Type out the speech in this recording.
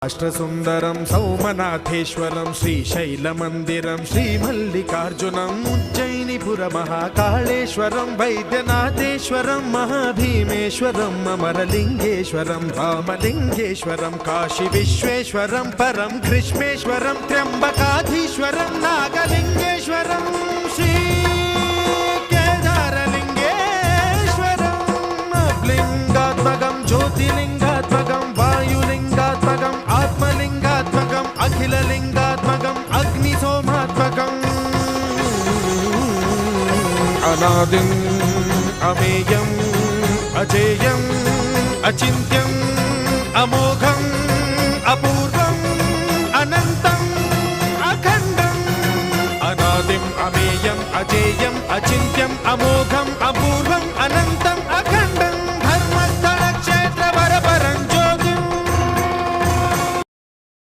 రాష్ట్రసుందరం సౌమనాథేశ్వరం శ్రీశైలమందిరం శ్రీమల్లికార్జునం ఉజ్జయినిపుర మహాకాళేశ్వరం వైద్యనాథేశ్వరం మహాభీమేశ్వరం అమరలింగేశ్వరం రామలింగేశ్వరం కాశీ విశ్వేశ్వరం పరం కృష్ణేశ్వరం త్ర్యంబకాధీశ్వరం నాగలింగేశ్వరం శ్రీ కేదారలింగేశ్వరం లింగాత్మకం జ్యోతిలింగాత్మకం వాయులింగాత్మకం ఆత్మలింగాత్మకం అఖిలలింగాత్మకం అగ్నిసోమాత్మకం అనాదిం అమేయం అజేయం అచింత్యం అమోఘం అపూర్వం అనంతం అఖండం అనాదిం అమేయం అజేయం అచింత్యం అమోఘం